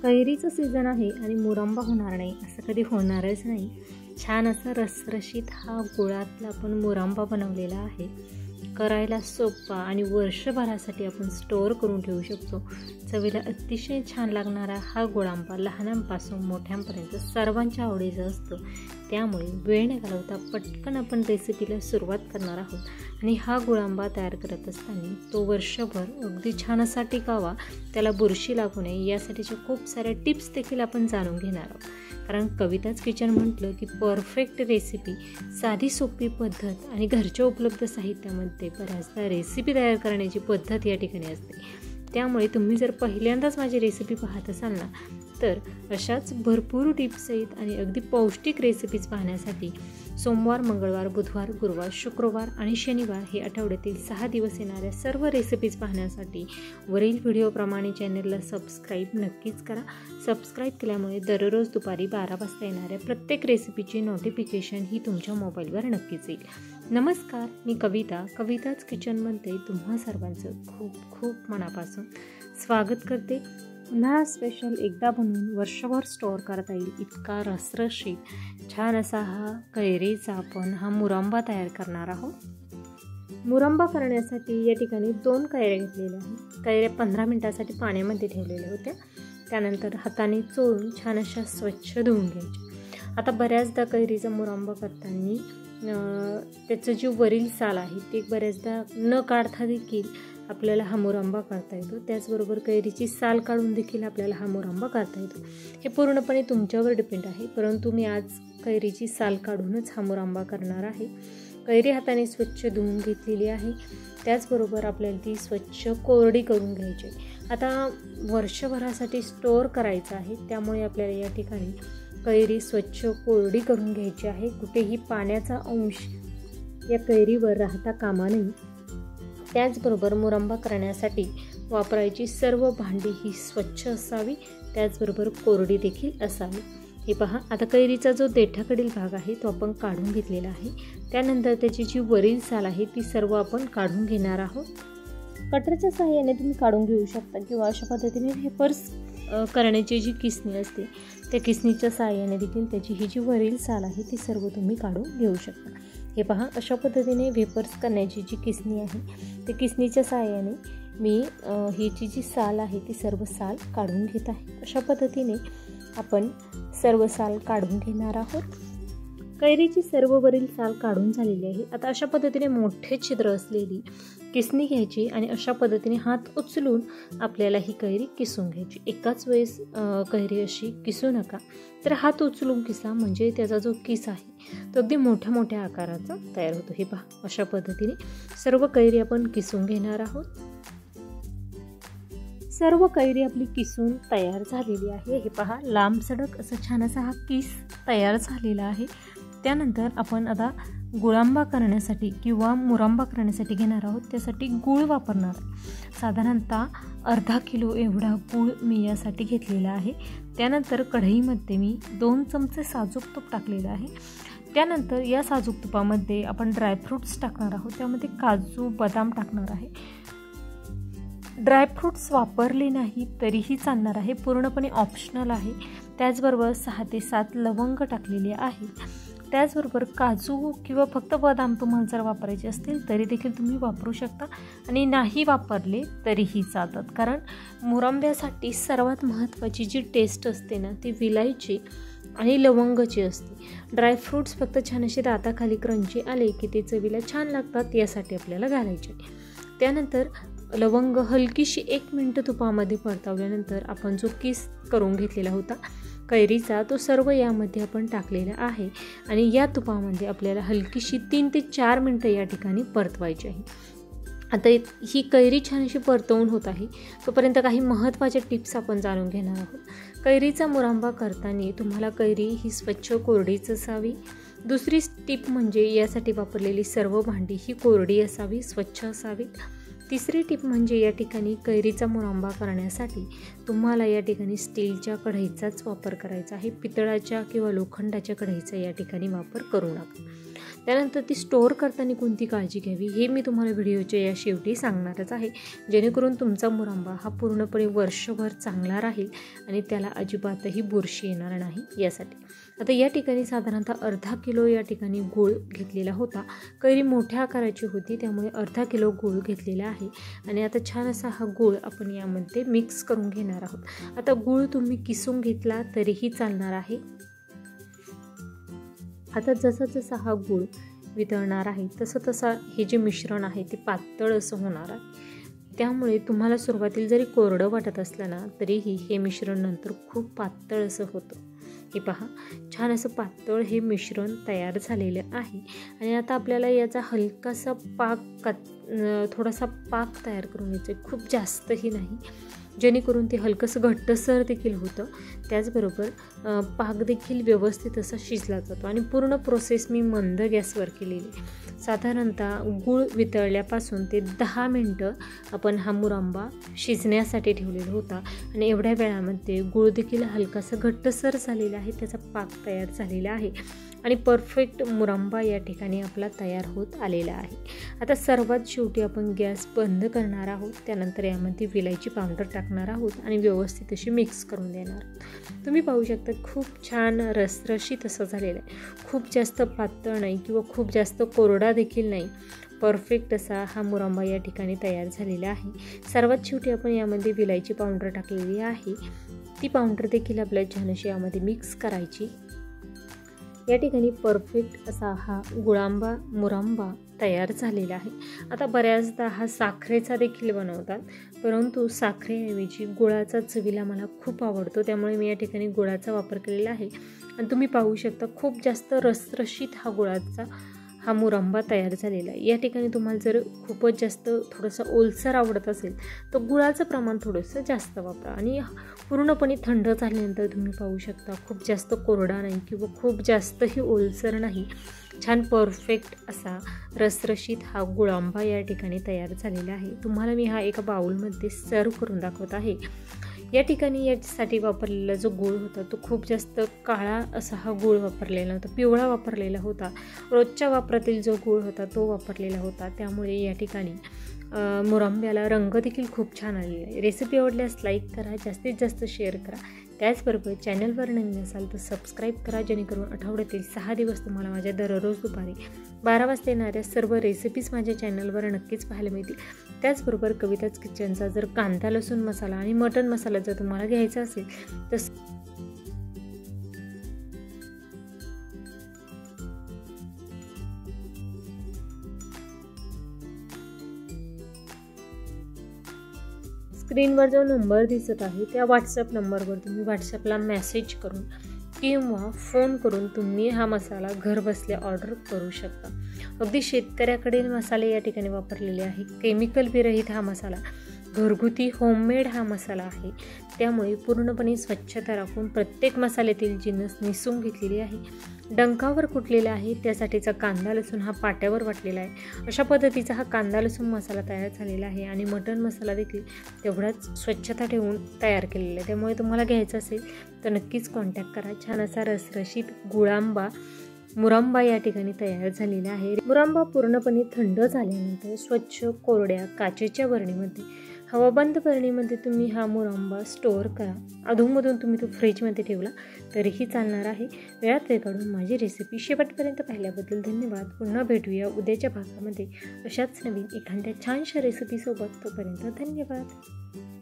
कैरीचं season आहे आणि मुरंबा होणार नाही असं कधी होणारच नाही। छान असा रसरशीत हा गुळातला आपण मुरंबा बनवलेला आहे। करायला सोपा आणि वर्षभरासाठी आपण स्टोअर करून ठेवू शकतो। चवीला अतिशय छान लागणारा हा गुळांबा लहानांपासून मोठ्यांपर्यंत सर्वांच्या आवडीचा असतो। त्यामुळे वेळ न घालवता पटकन आपण रेसिपीला सुरुवात करणार आहोत। आणि हा गुळांबा तयार करत असताना तो वर्षभर अगदी छान असा टिकावा, त्याला बुरशी लागू नये यासाठीच्या खूप साऱ्या टिप्स देखील आपण जाणून घेणार आहोत। कारण कविताच किचन म्हटलं की परफेक्ट रेसिपी, साधी सोपी पद्धत आणि घरच्या उपलब्ध साहित्यामध्ये बऱ्याचदा रेसिपी तयार करण्याची पद्धत या ठिकाणी असते। त्यामुळे तुम्ही जर पहिल्यांदाच माझी रेसिपी पाहत असाल ना, तर अशाच भरपूर टिप्ससहित आणि अगदी पौष्टिक रेसिपीज पाहण्यासाठी सोमवार, मंगळवार, बुधवार, गुरुवार, शुक्रवार आणि शनिवार हे आठवड्यातील 6 दिवस येणाऱ्या सर्व रेसिपीज पाहण्यासाठी वरील व्हिडिओप्रमाणे चॅनलला सबस्क्राईब नक्कीच करा। सबस्क्राईब केल्यामुळे दररोज दुपारी 12 वाजता येणाऱ्या प्रत्येक रेसिपीची नोटिफिकेशन ही तुमच्या मोबाईलवर नक्कीच येईल। नमस्कार, मी कविता, कविताच किचनमध्ये तुम्हा सर्वांचं खूप खूप मनापासून स्वागत करते। उन्हाळा स्पेशल एकदा बनवून वर्षभर स्टोअर करता येईल इतका रसरशीत छान असा हा कैरीचा आपण हा मुरंबा तयार करणार आहोत। मुरंबा करण्यासाठी या ठिकाणी 2 कैऱ्या घेतलेल्या आहेत। कैऱ्या 15 मिनिटासाठी पाण्यामध्ये ठेवलेल्या होत्या। त्यानंतर हाताने चोळून छान अशा स्वच्छ धुवून घ्यायच्या। आता बऱ्याचदा कैरीचा मुरंबा करताना त्याचं जी वरील साल आहे ते बऱ्याचदा न काढता देखील आपल्याला हा मुरंबा करता येतो। त्याचबरोबर कैरीची साल काढून देखील आपल्याला हा मुरंबा करता येतो। हे पूर्णपणे तुमच्यावर डिपेंड आहे, परंतु मी आज कैरीची साल काढूनच हा मुरंबा करणार आहे। कैरी हाताने स्वच्छ धुवून घेतलेली आहे। त्याचबरोबर आपल्याला ती स्वच्छ कोरडी करून घ्यायची। आता वर्षभरासाठी स्टोअर करायचं आहे, त्यामुळे आपल्याला या ठिकाणी कैरी स्वच्छ कोरडी करून घ्यायची आहे। कुठेही पाण्याचा अंश या कैरीवर राहता कामा नये। त्याचबरोबर मुरंबा करण्यासाठी वापरायची सर्व भांडी ही स्वच्छ असावी, त्याचबरोबर कोरडी देखील असावी। हे पहा, आता कैरीचा जो देठाकडील भाग आहे तो आपण काढून घेतलेला आहे। त्यानंतर त्याची जी वरील साल आहे ती सर्व आपण काढून घेणार आहोत। कटरच्या सहाय्याने तुम्ही काढून घेऊ शकता किंवा अशा पद्धतीने वेफर्स करण्याची जी किसणी असते त्या किसणीच्या सहाय्याने देखील त्याची ही जी वरील साल आहे ती सर्व तुम्ही काढून घेऊ शकता। हे पहा, अशा पद्धतीने वेफर्स करण्याची जी किसणी आहे त्या किसणीच्या सहाय्याने मी ही जी साल आहे ती सर्व साल काढून घेत आहे। अशा पद्धतीने आपण सर्व साल काढून घेणार आहोत। कैरीची सर्व वरील साल काढून झालेली आहे। आता अशा पद्धतीने मोठे छिद्र असलेली किसणी घ्यायची आणि अशा पद्धतीने हात उचलून आपल्याला ही कैरी किसून घ्यायची। एकाच वेळेस कैरी अशी किसू नका, तर हात उचलून किसा, म्हणजे त्याचा जो किस आहे तो अगदी मोठ्या मोठ्या आकाराचा तयार होतो। हे पहा, अशा पद्धतीने सर्व कैरी आपण किसून घेणार आहोत। सर्व कैरी आपली किसून तयार झालेली आहे। हे पहा, लांब सडक असं छान असा हा किस तयार झालेला आहे। त्यानंतर आपण आता गुळांबा करण्यासाठी किंवा मुरंबा करण्यासाठी घेणार आहोत। त्यासाठी गूळ वापरणार आहे। साधारणतः अर्धा किलो एवढा गूळ मी यासाठी घेतलेला आहे। त्यानंतर कढईमध्ये मी 2 चमचे साजूक तूप टाकलेलं आहे। त्यानंतर या साजूक तुपामध्ये आपण ड्रायफ्रूट्स टाकणार आहोत। त्यामध्ये काजू, बदाम टाकणार आहे। ड्रायफ्रूट्स वापरले नाही तरीही चालणार आहे, पूर्णपणे ऑप्शनल आहे। त्याचबरोबर 6 ते 7 लवंग टाकलेले आहे। त्याचबरोबर काजू किंवा फक्त बदाम तुम्हाला जर वापरायचे असतील तरी देखील तुम्ही वापरू शकता आणि नाही वापरले तरीही चालतात। कारण मुरंब्यासाठी सर्वात महत्त्वाची जी टेस्ट असते ना ती विलायची आणि लवंगची असते। ड्रायफ्रूट्स फक्त छान असे दाताखाली क्रंची आले की ते चवीला छान लागतात, यासाठी आपल्याला घालायचे। त्यानंतर लवंग हलकीशी 1 मिनिट तुपामध्ये परतवल्यानंतर आपण जो किस करून घेतलेला होता कैरीचा तो सर्व यामध्ये आपण टाकलेला आहे आणि या तुपामध्ये आपल्याला हलकीशी 3 ते 4 मिनिटं या ठिकाणी परतवायची आहे। आता ही कैरी छान अशी परतवून होत आहे, तोपर्यंत काही महत्त्वाच्या टिप्स आपण जाणून घेणार आहोत। कैरीचा मुरंबा करताना तुम्हाला कैरी ही स्वच्छ कोरडीच असावी। दुसरी टिप म्हणजे यासाठी वापरलेली सर्व भांडी ही कोरडी असावी, स्वच्छ असावीत। तिसरी टिप म्हणजे या ठिकाणी कैरीचा मुरंबा करण्यासाठी तुम्हाला या ठिकाणी स्टीलच्या कढईचाच वापर करायचा आहे। पितळाच्या किंवा लोखंडाच्या कढईचा या ठिकाणी वापर करू नका। त्यानंतर ती स्टोअर करताना कोणती काळजी घ्यावी हे मी तुम्हाला व्हिडिओच्या या शेवटी सांगणारच आहे, जेणेकरून तुमचा मुरंबा हा पूर्णपणे वर्षभर चांगला राहील आणि त्याला अजिबातही बुरशी येणार नाही यासाठी. आता या ठिकाणी साधारणतः अर्धा किलो या ठिकाणी गूळ घेतलेला होता. कैरी मोठ्या आकाराची होती त्यामुळे अर्धा किलो गूळ घेतलेला आहे आणि आता छान असा हा गूळ आपण यामध्ये मिक्स करून घेणार आहोत. आता गूळ तुम्ही किसून घेतला तरीही चालणार आहे. आता जसा जसा हा गूळ वितळणार आहे तसं तसा हे जे मिश्रण आहे ते पातळ असं होणार आहे. त्यामुळे तुम्हाला सुरुवातीला जरी कोरडं वाटत असलं ना तरीही हे मिश्रण नंतर खूप पातळ असं होतं. हे पहा, छान असं पातळ हे मिश्रण तयार झालेलं आहे आणि आता आपल्याला याचा हलकासा थोडासा पाक तयार करून घ्यायचा आहे, खूप जास्तही नाही, जेणेकरून ते हलकंसं घट्टसर देखील होतं. त्याचबरोबर पाक देखील व्यवस्थित असा शिजला जातो आणि पूर्ण प्रोसेस मी मंद गॅसवर केलेली. साधारणतः गूळ वितळल्यापासून ते 10 मिनटं आपण हा मुरंबा शिजण्यासाठी ठेवलेला होता आणि एवढ्या वेळामध्ये गूळ देखील हलकासा घट्टसर झालेला आहे, त्याचा पाक तयार झालेला आहे आणि परफेक्ट मुरंबा या ठिकाणी आपला तयार होत आलेला आहे. आता सर्वात शेवटी आपण गॅस बंद करणार आहोत. त्यानंतर यामध्ये विलायची पावडर टाकणार आहोत आणि व्यवस्थित अशी मिक्स करून देणार. तुम्ही पाहू शकता खूप छान रसरशीत असं झालेलं आहे. खूप जास्त पातळ नाही किंवा खूप जास्त कोरडा देखील नाही, परफेक्ट असा हा मुरंबा या ठिकाणी तयार झालेला आहे. सर्वात शेवटी आपण यामध्ये विलायची पावडर टाकलेली आहे, ती पावडर देखील आपल्याला छान अशी यामध्ये मिक्स करायची. या ठिकाणी परफेक्ट असा हा गुळांबा मुरंबा तयार झालेला आहे. आता बऱ्याचदा हा साखरेचा देखील बनवतात, परंतु साखरेऐवजी गुळाचा चवीला मला खूप आवडतो, त्यामुळे मी या ठिकाणी गुळाचा वापर केलेला आहे. आणि तुम्ही पाहू शकता खूप जास्त रसरशीत हा गुळाचा हा मुरंबा तयार झालेला आहे. या ठिकाणी तुम्हाला जर खूपच जास्त थोडंसं ओलसर आवडत असेल तर गुळाचं प्रमाण थोडंसं जास्त वापरा आणि पूर्णपणे थंड झाल्यानंतर तुम्ही पाहू शकता खूप जास्त कोरडा नाही किंवा खूप जास्तही ओलसर नाही, छान परफेक्ट असा रसरशीत हा गुळांबा या ठिकाणी तयार झालेला आहे. तुम्हाला मी हा एका बाउलमध्ये सर्व करून दाखवत आहे. या ठिकाणी यासाठी वापरलेला जो गूळ होता तो खूप जास्त काळा असा हा गूळ वापरलेला होता, पिवळा वापरलेला होता. रोजच्या वापरातील जो गूळ होता तो वापरलेला होता, त्यामुळे या ठिकाणी मुरंब्याला रंग देखील खूप छान आलेला आहे. रेसिपी आवडल्यास लाईक करा, जास्तीत जास्त शेअर करा. त्याचबरोबर चॅनलवर नवीन असाल तर सबस्क्राईब करा, जेणेकरून आठवड्यातील 6 दिवस तुम्हाला माझ्या दररोज दुपारी 12 वाजता येणाऱ्या सर्व रेसिपीज माझ्या चॅनलवर नक्कीच पाहायला मिळतील. त्याचबरोबर कविताच किचनचा जर कांदा लसूण मसाला आणि मटण मसाला जर तुम्हाला घ्यायचा असेल तर स्क्रीनवर जो नंबर दिसत आहे त्या व्हॉट्सअप नंबरवर तुम्ही व्हॉट्सअपला मेसेज करून किंवा फोन करून तुम्ही हा मसाला घर बसल्या ऑर्डर करू शकता. अगदी शेतकऱ्याकडे मसाले या ठिकाणी वापरलेले आहे, केमिकल विरहित हा मसाला, घरगुती होममेड हा मसाला आहे. त्यामुळे पूर्णपणे स्वच्छता राखून प्रत्येक मसाल्यातील जिन्नस निसून घेतलेली आहे. डंकावर कुटलेला आहे, त्यासाठीचा कांदा लसूण हा पाट्यावर वाटलेला आहे. अशा पद्धतीचा हा कांदा लसूण मसाला तयार झालेला आहे आणि मटण मसाला देखील तेवढाच स्वच्छता ठेवून तयार केलेला आहे. त्यामुळे तुम्हाला घ्यायचं असेल तर नक्कीच कॉन्टॅक्ट करा. छान असा रसरशीत गुळांबा मुरंबा या ठिकाणी तयार झालेला आहे. मुरंबा पूर्णपणे थंड झाल्यानंतर स्वच्छ कोरड्या काचेच्या बरणीमध्ये, हवाबंद बरणीमध्ये तुम्ही हा मुरंबा स्टोअर करा. अधूनमधून तुम्ही तो फ्रीजमध्ये ठेवला तरीही चालणार आहे. वेळात वेळ काढून माझी रेसिपी शेवटपर्यंत पाहिल्याबद्दल धन्यवाद. पुन्हा भेटूया उद्याच्या भागामध्ये अशाच नवीन एखाद्या छानशा रेसिपीसोबत. तोपर्यंत धन्यवाद.